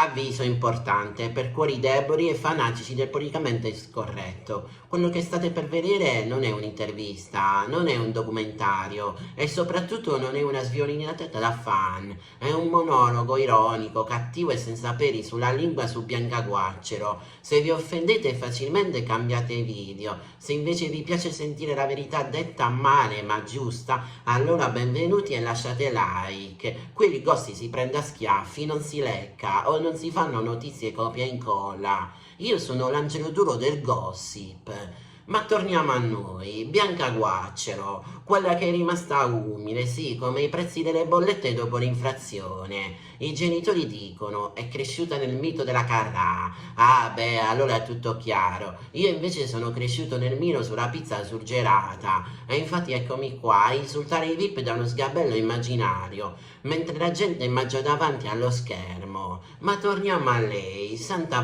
Avviso importante per cuori deboli e fanatici del politicamente scorretto. Quello che state per vedere non è un'intervista, non è un documentario e soprattutto non è una sviolinata da fan. È un monologo ironico, cattivo e senza peli sulla lingua su Biancaguaccero. Se vi offendete facilmente cambiate video. Se invece vi piace sentire la verità detta male ma giusta, allora benvenuti e lasciate like. Qui il Gossi si prende a schiaffi, non si lecca o non si fanno notizie copia e incolla. Io sono l'angelo duro del gossip. Ma torniamo a noi, Biancaguaccero, quella che è rimasta umile, sì, come i prezzi delle bollette dopo l'inflazione. I genitori dicono, è cresciuta nel mito della Carrà. Ah beh, allora è tutto chiaro. Io invece sono cresciuto nel mito sulla pizza surgelata. E infatti eccomi qua a insultare i VIP da uno sgabello immaginario, mentre la gente mangia davanti allo schermo. Ma torniamo a lei, Santa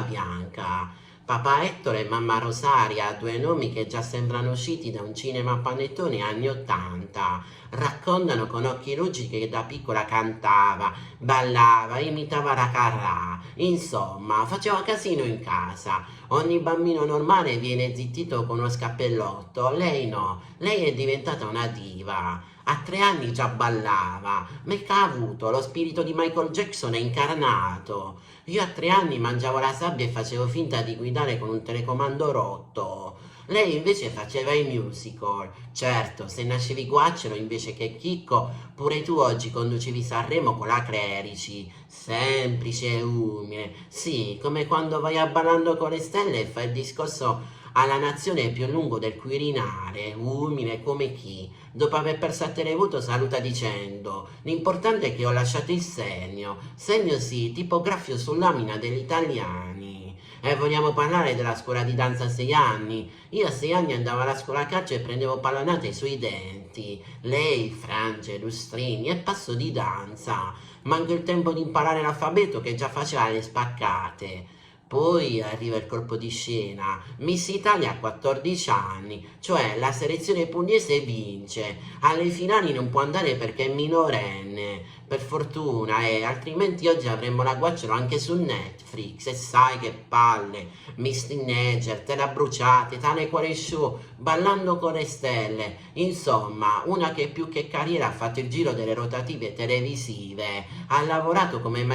Bianca. Papà Ettore e mamma Rosaria, due nomi che già sembrano usciti da un cinema panettone anni '80, raccontano con occhi luci che da piccola cantava, ballava, imitava la Carrà, insomma, faceva casino in casa. Ogni bambino normale viene zittito con uno scappellotto, lei no, lei è diventata una diva. A 3 anni già ballava, ma che ha avuto lo spirito di Michael Jackson è incarnato. Io a 3 anni mangiavo la sabbia e facevo finta di guidare con un telecomando rotto. Lei invece faceva i musical. Certo, se nascevi guaccero invece che chicco, pure tu oggi conducevi Sanremo con la Clerici. Semplice e umile. Sì, come quando vai a Ballando con le Stelle e fai il discorso alla nazione più lungo del Quirinale, umile come chi, dopo aver perso a televoto saluta dicendo l'importante è che ho lasciato il segno sì, tipografio su lamina degli italiani. E vogliamo parlare della scuola di danza a 6 anni? Io a 6 anni andavo alla scuola a calcio e prendevo pallonate sui denti. Lei, frange, lustrini e passo di danza. Manco il tempo di imparare l'alfabeto che già faceva le spaccate. Poi arriva il colpo di scena, Miss Italia a 14 anni, cioè la selezione pugliese vince, alle finali non può andare perché è minorenne, per fortuna, altrimenti oggi avremmo la Guaccero anche su Netflix, e sai che palle, Miss Teenager, te la bruciate, tale cuore show, Ballando con le Stelle, insomma, una che più che carriera ha fatto il giro delle rotative televisive, ha lavorato come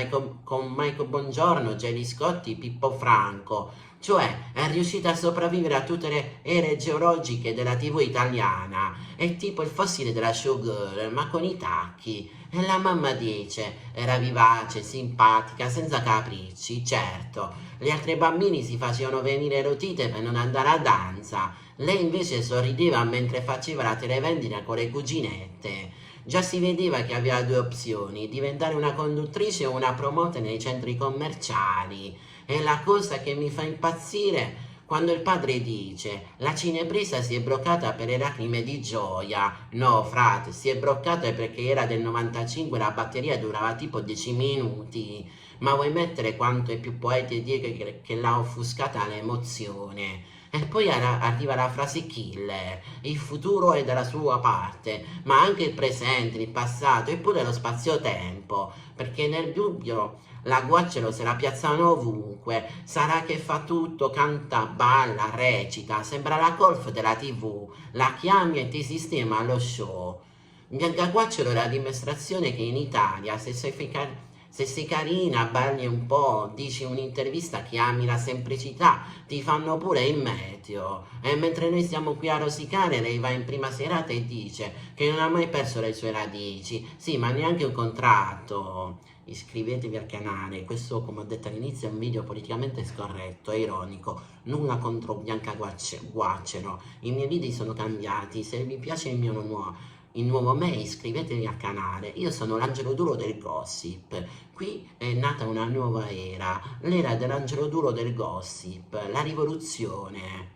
con Michael Bongiorno, Gelli Scotti, Pippo Franco, cioè è riuscita a sopravvivere a tutte le ere geologiche della TV italiana, è tipo il fossile della showgirl, ma con i tacchi. E la mamma dice, era vivace, simpatica, senza capricci, certo. Gli altri bambini si facevano venire rotite per non andare a danza, lei invece sorrideva mentre faceva la televendita con le cuginette. Già si vedeva che aveva due opzioni, diventare una conduttrice o una promoter nei centri commerciali. E la cosa che mi fa impazzire quando il padre dice la cinepresa si è bloccata per le lacrime di gioia. No, frate, si è bloccata perché era del 95 e la batteria durava tipo 10 minuti. Ma vuoi mettere quanto è più poetico dire che l'ha offuscata l'emozione? E poi arriva la frase killer, il futuro è dalla sua parte, ma anche il presente, il passato e pure lo spazio-tempo, perché nel dubbio la Guaccero se la piazzano ovunque, sarà che fa tutto, canta, balla, recita, sembra la colf della TV, la chiami e ti sistema allo show. Bianca Guaccero è la dimostrazione che in Italia se sei carina, balli un po', dici un'intervista che ami la semplicità, ti fanno pure il meteo. E mentre noi stiamo qui a rosicare, lei va in prima serata e dice che non ha mai perso le sue radici. Sì, ma neanche un contratto. Iscrivetevi al canale, questo come ho detto all'inizio è un video politicamente scorretto, è ironico, nulla contro Bianca Guaccero, i miei video sono cambiati, se vi piace il nuovo me iscrivetevi al canale, io sono l'angelo duro del gossip, qui è nata una nuova era, l'era dell'angelo duro del gossip, la rivoluzione.